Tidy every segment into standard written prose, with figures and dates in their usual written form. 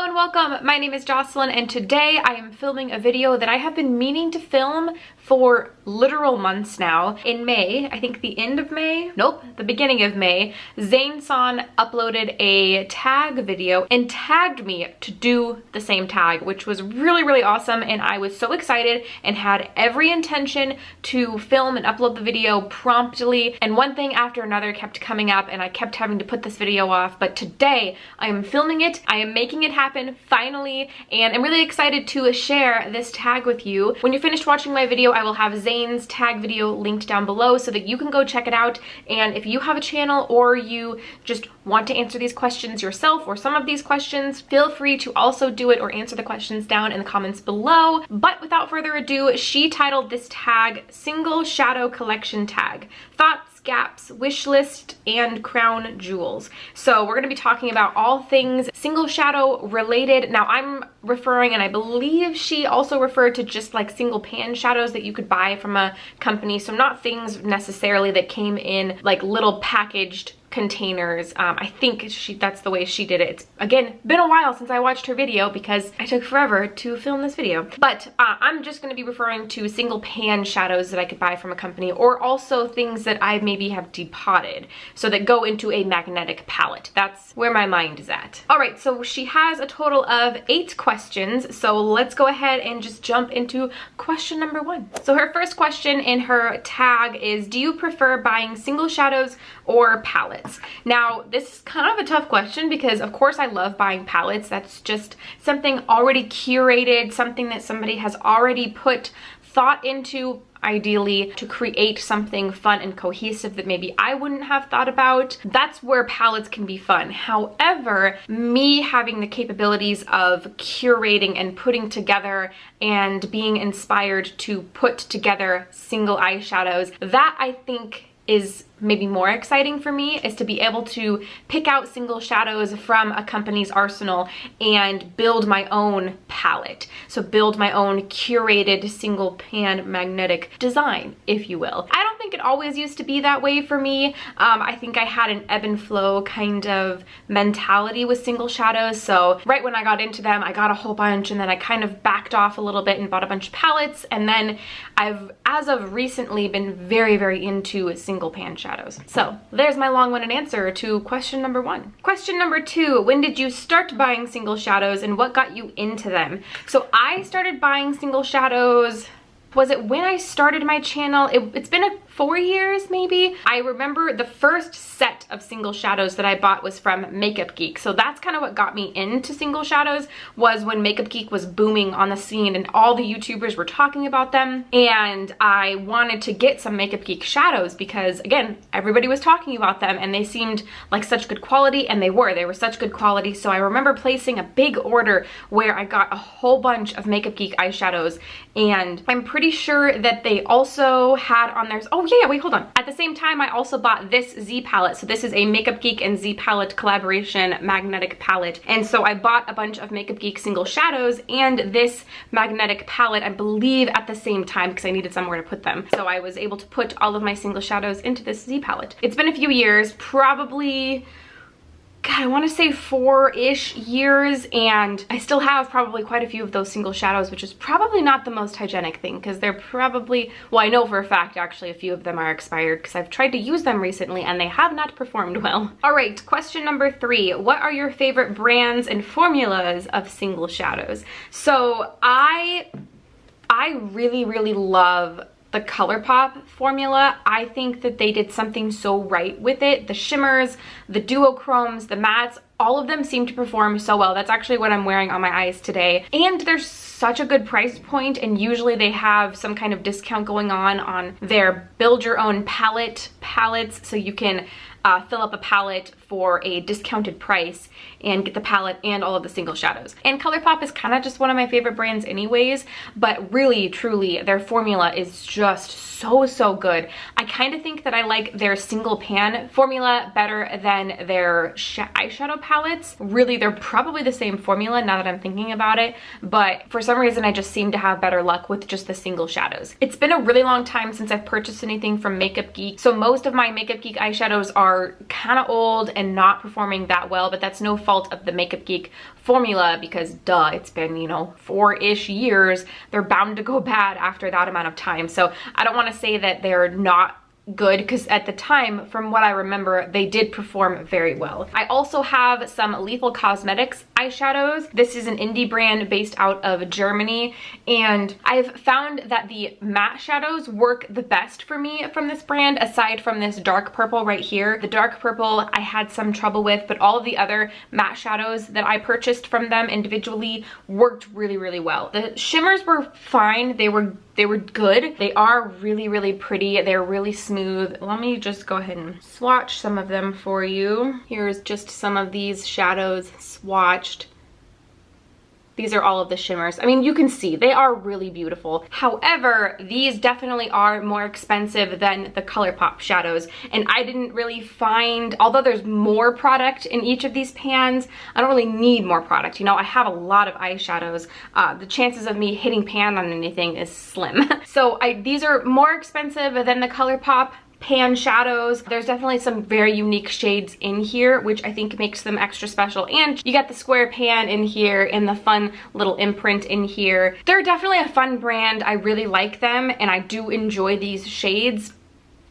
and welcome. My name is Jocelyn and today I am filming a video that I have been meaning to film for literal months now. In May, I think the end of May, nope, the beginning of May, Zeyn-san uploaded a tag video and tagged me to do the same tag, which was really awesome, and I was so excited and had every intention to film and upload the video promptly, and one thing after another kept coming up and I kept having to put this video off, but today I am filming it, I am making it happen finally, and I'm really excited to share this tag with you. When you're finished watching my video, I will have Zeyn's tag video linked down below so that you can go check it out, and if you have a channel or you just want to answer these questions yourself or some of these questions, feel free to also do it or answer the questions down in the comments below. But without further ado, she titled this tag Single Shadow Collection Tag. Thoughts, gaps, wish list, and crown jewels. So we're going to be talking about all things single shadow related. Now I'm referring, and I believe she also referred to just like single pan shadows that you could buy from a company. So not things necessarily that came in like little packaged containers. I think that's the way she did it. It's again been a while since I watched her video because I took forever to film this video, but I'm just going to be referring to single pan shadows that I could buy from a company, or also things that I maybe have depotted so that go into a magnetic palette. That's where my mind is at. All right, so she has a total of 8 questions, so let's go ahead and just jump into question number 1. So her first question in her tag is, do you prefer buying single shadows or palettes? Now, this is kind of a tough question because of course I love buying palettes. That's just something already curated, something that somebody has already put thought into, ideally to create something fun and cohesive that maybe I wouldn't have thought about. That's where palettes can be fun. However, me having the capabilities of curating and putting together and being inspired to put together single eyeshadows, that I think is maybe more exciting for me, is to be able to pick out single shadows from a company's arsenal and build my own palette. So build my own curated single pan magnetic design, if you will. I don't think it always used to be that way for me. I think I had an ebb and flow kind of mentality with single shadows. So right when I got into them, I got a whole bunch and then I kind of backed off a little bit and bought a bunch of palettes. And then I've, as of recently, been very into single pan shadows. So there's my long-winded answer to question number 1. Question number 2, when did you start buying single shadows and what got you into them? So I started buying single shadows, was it when I started my channel? It's been 4 years maybe. I remember the first set of single shadows that I bought was from Makeup Geek. So that's kind of what got me into single shadows, was when Makeup Geek was booming on the scene and all the YouTubers were talking about them. And I wanted to get some Makeup Geek shadows because again, everybody was talking about them and they seemed like such good quality, and they were such good quality. So I remember placing a big order where I got a whole bunch of Makeup Geek eyeshadows, and I'm pretty sure that they also had on theirs, oh yeah, wait, hold on. At the same time, I also bought this Z palette. So this is a Makeup Geek and Z palette collaboration magnetic palette. And so I bought a bunch of Makeup Geek single shadows and this magnetic palette, I believe at the same time, because I needed somewhere to put them. So I was able to put all of my single shadows into this Z palette. It's been a few years, probably, God, I want to say 4-ish years, and I still have probably quite a few of those single shadows, which is probably not the most hygienic thing because they're probably, well, I know for a fact actually a few of them are expired because I've tried to use them recently and they have not performed well. All right, question number 3. What are your favorite brands and formulas of single shadows? So I really love the Colourpop formula. I think that they did something so right with it. The shimmers, the duochromes, the mattes, all of them seem to perform so well. That's actually what I'm wearing on my eyes today. And there's such a good price point, and usually they have some kind of discount going on their build your own palettes, so you can fill up a palette for a discounted price and get the palette and all of the single shadows. And Colourpop is kind of just one of my favorite brands anyways, but really, truly, their formula is just so good. I kind of think that I like their single pan formula better than their eyeshadow palettes. Really, they're probably the same formula now that I'm thinking about it, but for some reason I just seem to have better luck with just the single shadows. It's been a really long time since I've purchased anything from Makeup Geek, so most of my Makeup Geek eyeshadows are are kind of old and not performing that well, but that's no fault of the Makeup Geek formula because duh, it's been, you know, 4-ish years. They're bound to go bad after that amount of time. So I don't want to say that they're not good because at the time, from what I remember, they did perform very well. I also have some Lethal Cosmetics eyeshadows. This is an indie brand based out of Germany, and I've found that the matte shadows work the best for me from this brand, aside from this dark purple right here. The dark purple I had some trouble with, but all of the other matte shadows that I purchased from them individually worked really, really well. The shimmers were fine. They were good. They are really, really pretty. They're really smooth. Let me just go ahead and swatch some of them for you. Here's just some of these shadows swatched. These are all of the shimmers. I mean, you can see they are really beautiful. However, these definitely are more expensive than the Colourpop shadows. And I didn't really find, although there's more product in each of these pans, I don't really need more product. You know, I have a lot of eyeshadows. The chances of me hitting pan on anything is slim. So these are more expensive than the Colourpop pan shadows. There's definitely some very unique shades in here, which I think makes them extra special. And you got the square pan in here and the fun little imprint in here. They're definitely a fun brand. I really like them and I do enjoy these shades.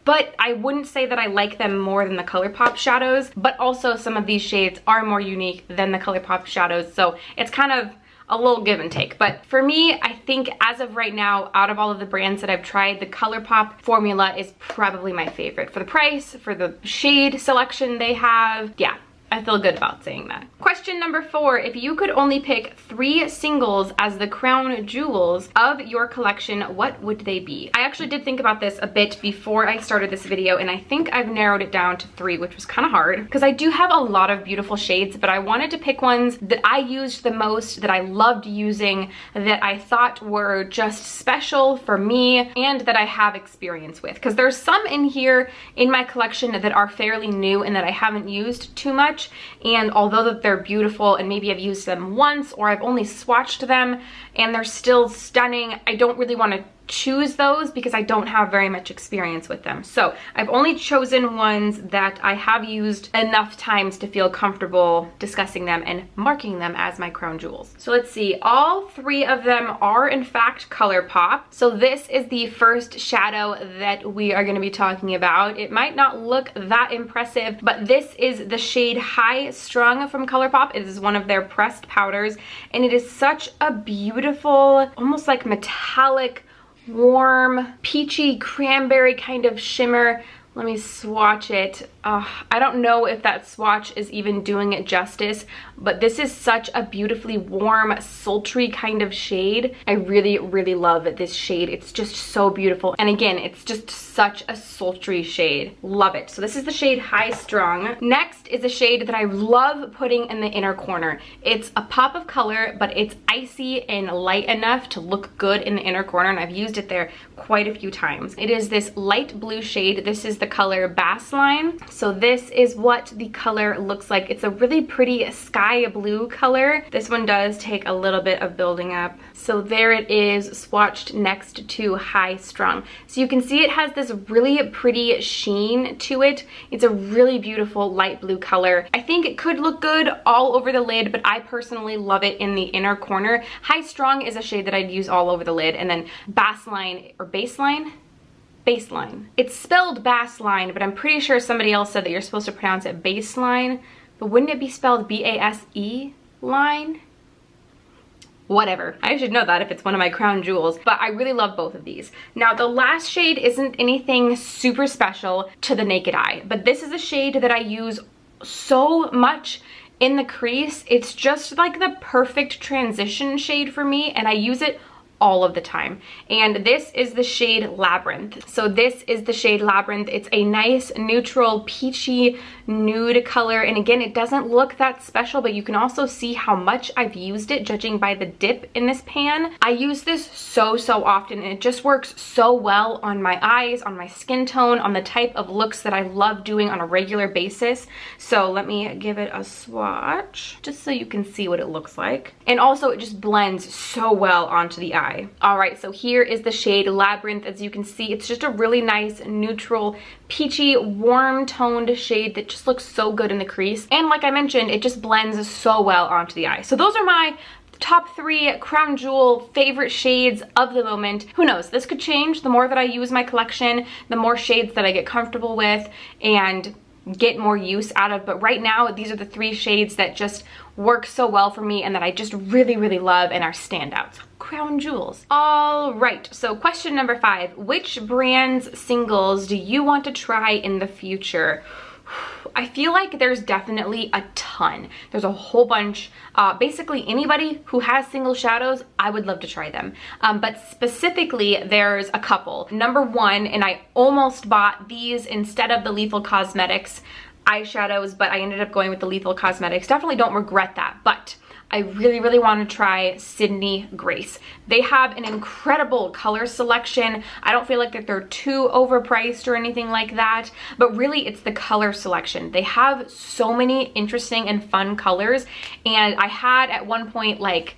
But I wouldn't say that I like them more than the Colourpop shadows, but also some of these shades are more unique than the Colourpop shadows. So it's kind of a little give and take. But for me, I think as of right now, out of all of the brands that I've tried, the Colourpop formula is probably my favorite. For the price, for the shade selection they have, yeah, I feel good about saying that. Question number 4, if you could only pick 3 singles as the crown jewels of your collection, what would they be? I actually did think about this a bit before I started this video, and I think I've narrowed it down to 3, which was kind of hard because I do have a lot of beautiful shades, but I wanted to pick ones that I used the most, that I loved using, that I thought were just special for me and that I have experience with. Because there's some in here in my collection that are fairly new and that I haven't used too much. And although that they're beautiful and maybe I've used them once or I've only swatched them and they're still stunning, I don't really want to choose those because I don't have very much experience with them. So I've only chosen ones that I have used enough times to feel comfortable discussing them and marking them as my crown jewels. So let's see, all 3 of them are in fact Colourpop. So this is the first shadow that we are going to be talking about. It might not look that impressive, but this is the shade High Strung from Colourpop. It is one of their pressed powders and it is such a beautiful, almost like metallic, warm, peachy cranberry kind of shimmer. Let me swatch it. I don't know if that swatch is even doing it justice, but this is such a beautifully warm, sultry kind of shade. I really, really love this shade. It's just so beautiful. And again, it's just such a sultry shade. Love it. So this is the shade High Strung. Next is a shade that I love putting in the inner corner. It's a pop of color, but it's icy and light enough to look good in the inner corner, and I've used it there quite a few times. It is this light blue shade. This is the color Bassline. So this is what the color looks like. It's a really pretty sky blue color. This one does take a little bit of building up. So there it is, swatched next to High Strung. So you can see it has this really pretty sheen to it. It's a really beautiful light blue color. I think it could look good all over the lid, but I personally love it in the inner corner. High Strung is a shade that I'd use all over the lid, and then Bassline or Baseline? Baseline. It's spelled Bassline, but I'm pretty sure somebody else said that you're supposed to pronounce it Baseline. But wouldn't it be spelled B-A-S-E line? Whatever. I should know that if it's one of my crown jewels. But I really love both of these. Now, the last shade isn't anything super special to the naked eye, but this is a shade that I use so much in the crease. It's just like the perfect transition shade for me, and I use it all of the time. And this is the shade Labyrinth. So this is the shade Labyrinth. It's a nice neutral peachy nude color, and again, it doesn't look that special, but you can also see how much I've used it judging by the dip in this pan. I use this so often, and it just works so well on my eyes, on my skin tone, on the type of looks that I love doing on a regular basis. So let me give it a swatch just so you can see what it looks like. And also it just blends so well onto the eye. eye. All right, so here is the shade Labyrinth. As you can see, it's just a really nice, neutral, peachy, warm toned shade that just looks so good in the crease. And like I mentioned, it just blends so well onto the eye. So those are my top 3 crown jewel favorite shades of the moment. Who knows, this could change the more that I use my collection, the more shades that I get comfortable with and get more use out of, but right now these are the 3 shades that just work so well for me and that I just really, really love and are standouts. Crown jewels. All right, so question number 5. Which brand's singles do you want to try in the future? I feel like there's definitely a ton. There's a whole bunch. Basically anybody who has single shadows, I would love to try them. But specifically, there's a couple. Number 1, and I almost bought these instead of the Lethal Cosmetics eyeshadows, but I ended up going with the Lethal Cosmetics. Definitely don't regret that, but I really, really want to try Sydney Grace. They have an incredible color selection. I don't feel like that they're too overpriced or anything like that, but really it's the color selection. They have so many interesting and fun colors, and I had at one point like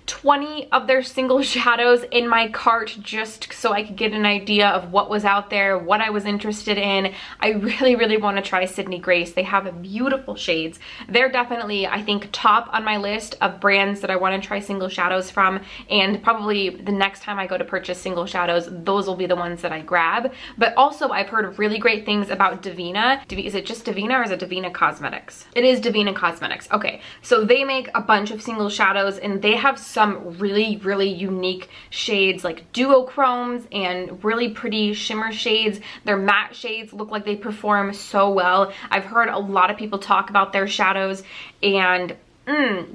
20 of their single shadows in my cart just so I could get an idea of what was out there, what I was interested in. I really, really want to try Sydney Grace. They have beautiful shades. They're definitely, I think, top on my list of brands that I want to try single shadows from, and probably the next time I go to purchase single shadows, those will be the ones that I grab. But also, I've heard really great things about Divina. Is it just Divina or is it Divina Cosmetics? It is Divina Cosmetics. Okay, so they make a bunch of single shadows and they have some really, really unique shades like duochromes and really pretty shimmer shades. Their matte shades look like they perform so well. I've heard a lot of people talk about their shadows, and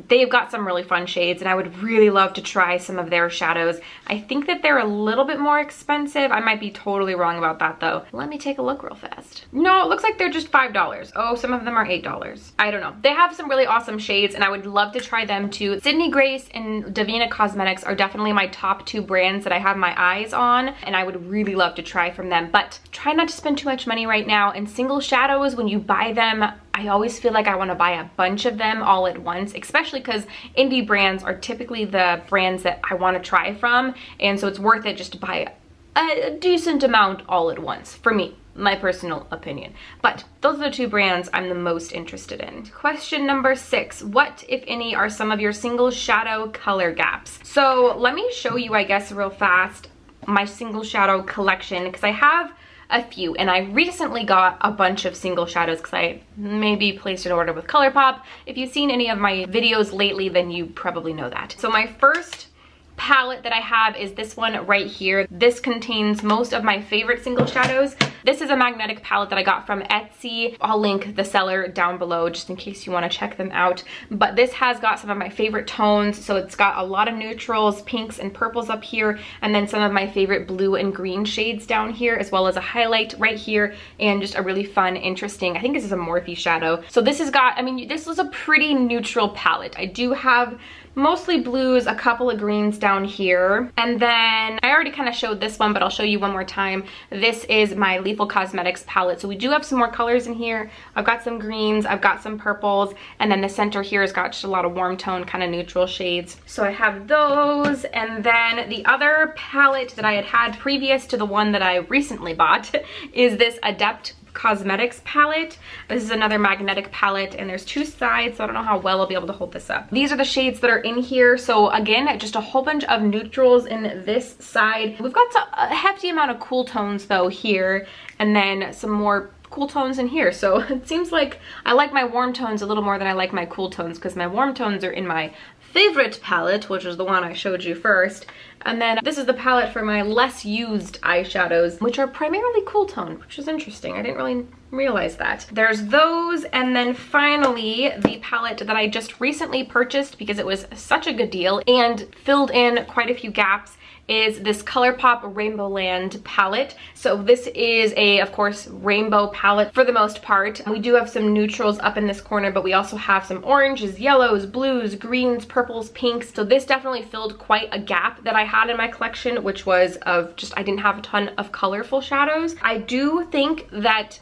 they've got some really fun shades, and I would really love to try some of their shadows. I think that they're a little bit more expensive. I might be totally wrong about that though. Let me take a look real fast. No, it looks like they're just $5. Oh, some of them are $8. I don't know. They have some really awesome shades and I would love to try them too. Sydney Grace and Divina Cosmetics are definitely my top 2 brands that I have my eyes on, and I would really love to try from them, but try not to spend too much money right now. And single shadows, when you buy them, I always feel like I want to buy a bunch of them all at once, especially because indie brands are typically the brands that I want to try from, and so it's worth it just to buy a decent amount all at once, for me, my personal opinion. But those are the 2 brands I'm the most interested in. Question number 6. What, if any, are some of your single shadow color gaps? So let me show you, I guess, real fast my single shadow collection, because I have a few, and I recently got a bunch of single shadows because I maybe placed an order with Colourpop. If you've seen any of my videos lately, then you probably know that. So my first palette that I have is this one right here. This contains most of my favorite single shadows. This is a magnetic palette that I got from Etsy. I'll link the seller down below just in case you want to check them out. But this has got some of my favorite tones. So it's got a lot of neutrals, pinks, and purples up here, and then some of my favorite blue and green shades down here, as well as a highlight right here, and just a really fun, interesting, I think this is a Morphe shadow. So this has got, I mean, this was a pretty neutral palette. I do have mostly blues, a couple of greens down here, and then I already kind of showed this one, but I'll show you one more time. This is my Lethal Cosmetics palette. So we do have some more colors in here. I've got some greens, I've got some purples, and then the center here has got just a lot of warm tone, kind of neutral shades. So I have those, and then the other palette that I had previous to the one that I recently bought is this Adept Cosmetics palette. This is another magnetic palette, and there's 2 sides, so I don't know how well I'll be able to hold this up. These are the shades that are in here. So again, just a whole bunch of neutrals in this side. We've got a hefty amount of cool tones though here, and then some more cool tones in here. So it seems like I like my warm tones a little more than I like my cool tones, because my warm tones are in my favorite palette, which is the one I showed you first. And then this is the palette for my less used eyeshadows, which are primarily cool tone, which is interesting. I didn't really realize that. There's those, and then finally the palette that I just recently purchased because it was such a good deal and filled in quite a few gaps is this Colourpop Rainbow Land palette. So this is a, of course, rainbow palette for the most part. We do have some neutrals up in this corner, but we also have some oranges, yellows, blues, greens, purples, pinks. So this definitely filled quite a gap that I had in my collection, which was of just, I didn't have a ton of colorful shadows. I do think that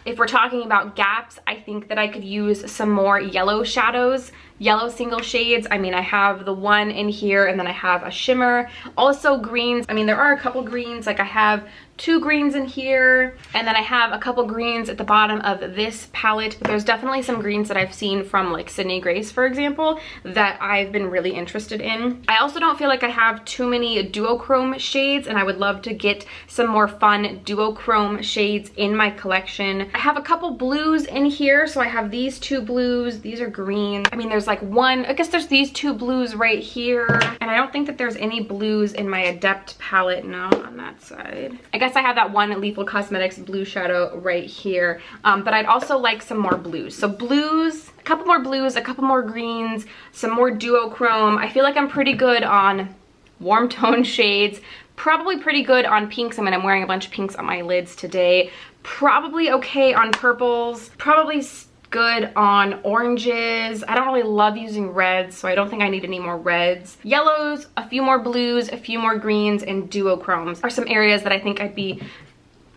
if we're talking about gaps, I think that I could use some more yellow shadows yellow single shades. I mean, I have the one in here, and then I have a shimmer. Also greens. I mean, there are a couple greens. Like I have 2 greens in here, and then I have a couple greens at the bottom of this palette, but there's definitely some greens that I've seen from like Sydney Grace, for example, that I've been really interested in. I also don't feel like I have too many duochrome shades, and I would love to get some more fun duochrome shades in my collection. I have a couple blues in here, so I have these 2 blues. These are green. I mean, there's like one, I guess there's these 2 blues right here, and I don't think that there's any blues in my Adept palette, no, on that side. I guess I have that one Lethal Cosmetics blue shadow right here, but I'd also like some more blues. So blues, a couple more blues, a couple more greens, some more duochrome. I feel like I'm pretty good on warm tone shades, probably pretty good on pinks. I mean, I'm wearing a bunch of pinks on my lids today. Probably okay on purples, probably good on oranges. I don't really love using reds, so I don't think I need any more reds. Yellows, a few more blues, a few more greens, and duochromes are some areas that I think I'd be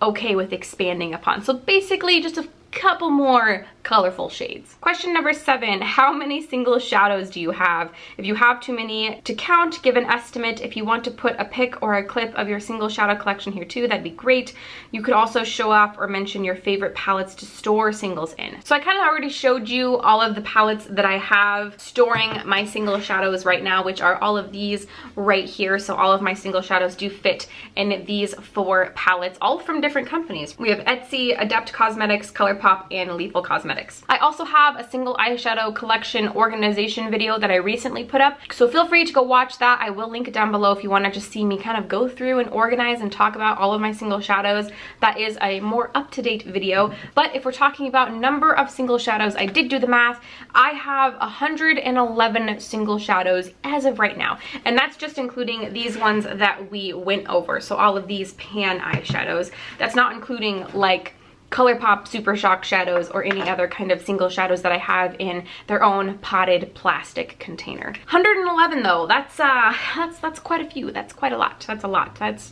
okay with expanding upon. So basically just a couple more colorful shades. Question number 7, how many single shadows do you have? If you have too many to count, give an estimate. If you want to put a pic or a clip of your single shadow collection here too, that'd be great. You could also show off or mention your favorite palettes to store singles in. So I kind of already showed you all of the palettes that I have storing my single shadows right now, which are all of these right here. So all of my single shadows do fit in these 4 palettes, all from different companies. We have Etsy, Adept Cosmetics, Colourpop, and Lethal Cosmetics. I also have a single eyeshadow collection organization video that I recently put up, so feel free to go watch that. I will link it down below if you want to just see me kind of go through and organize and talk about all of my single shadows. That is a more up-to-date video. But if we're talking about number of single shadows, I did do the math. I have 111 single shadows as of right now, and that's just including these ones that we went over. So all of these pan eyeshadows. That's not including like Colourpop Super Shock shadows or any other kind of single shadows that I have in their own potted plastic container. 111 though, that's quite a few. That's quite a lot. That's a lot. That's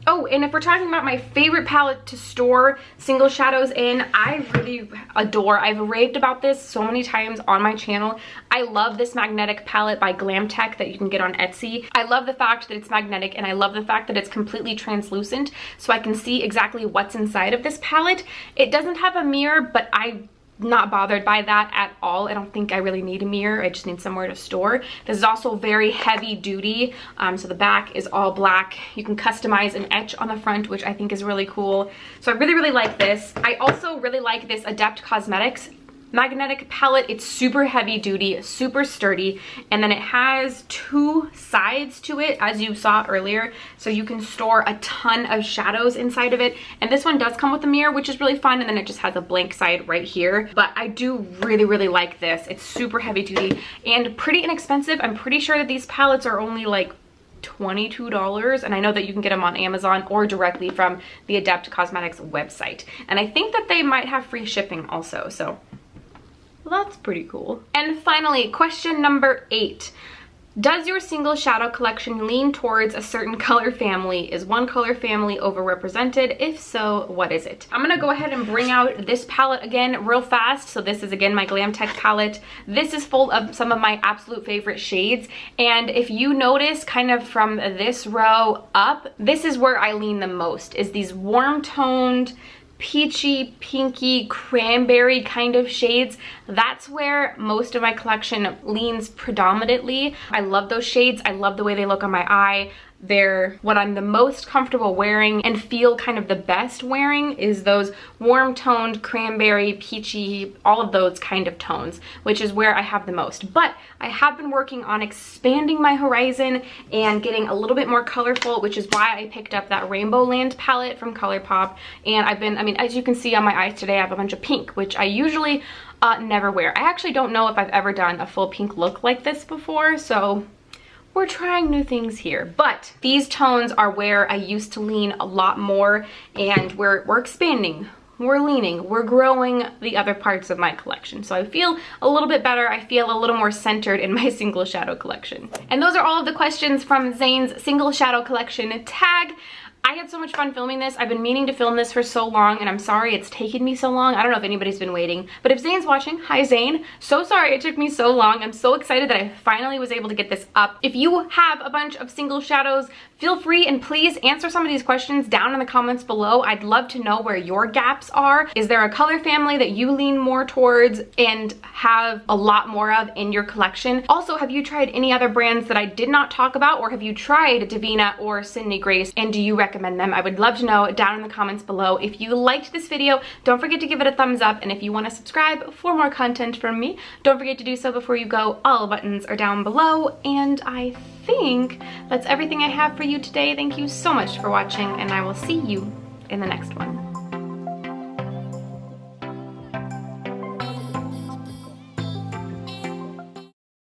Oh, and if we're talking about my favorite palette to store single shadows in, I really adore, I've raved about this so many times on my channel. I love this magnetic palette by Glam Tech that you can get on Etsy. I love the fact that it's magnetic, and I love the fact that it's completely translucent, so I can see exactly what's inside of this palette. It doesn't have a mirror, but I'm not bothered by that at all. I don't think I really need a mirror. I just need somewhere to store. This is also very heavy duty. So the back is all black. You can customize an etch on the front, which I think is really cool. So I really, really like this. I also really like this Adept Cosmetics magnetic palette. It's super heavy duty, super sturdy, and then it has 2 sides to it, as you saw earlier, so you can store a ton of shadows inside of it. And this one does come with a mirror, which is really fun, and then it just has a blank side right here. But I do really, really like this. It's super heavy duty and pretty inexpensive. I'm pretty sure that these palettes are only like $22, and I know that you can get them on Amazon or directly from the Adept Cosmetics website, and I think that they might have free shipping also, so well, that's pretty cool. And finally, question number 8. Does your single shadow collection lean towards a certain color family? Is one color family overrepresented? If so, what is it? I'm gonna go ahead and bring out this palette again real fast. So this is again my Glam Tech palette. This is full of some of my absolute favorite shades. And if you notice kind of from this row up, this is where I lean the most, is these warm toned, peachy, pinky, cranberry kind of shades. That's where most of my collection leans predominantly. I love those shades. I love the way they look on my eye. They're what I'm the most comfortable wearing and feel kind of the best wearing, is those warm toned cranberry, peachy, all of those kind of tones, which is where I have the most. But I have been working on expanding my horizon and getting a little bit more colorful, which is why I picked up that Rainbow Land palette from Colourpop. And I've been, I mean, as you can see on my eyes today, I have a bunch of pink, which I usually never wear. I actually don't know if I've ever done a full pink look like this before, so we're trying new things here. But these tones are where I used to lean a lot more, and we're expanding, we're leaning, we're growing the other parts of my collection. So I feel a little bit better. I feel a little more centered in my single shadow collection. And those are all of the questions from Zeyn's single shadow collection tag. I had so much fun filming this. I've been meaning to film this for so long, and I'm sorry it's taken me so long. I don't know if anybody's been waiting, but if Zayn's watching, hi Zeyn. So sorry it took me so long. I'm so excited that I finally was able to get this up. If you have a bunch of single shadows, feel free and please answer some of these questions down in the comments below. I'd love to know where your gaps are. Is there a color family that you lean more towards and have a lot more of in your collection? Also, have you tried any other brands that I did not talk about, or have you tried Divina or Sydney Grace, and do you recommend them? I would love to know down in the comments below. If you liked this video, don't forget to give it a thumbs up, and if you want to subscribe for more content from me, don't forget to do so before you go. All buttons are down below, and I think that's everything I have for you today. Thank you so much for watching, and I will see you in the next one.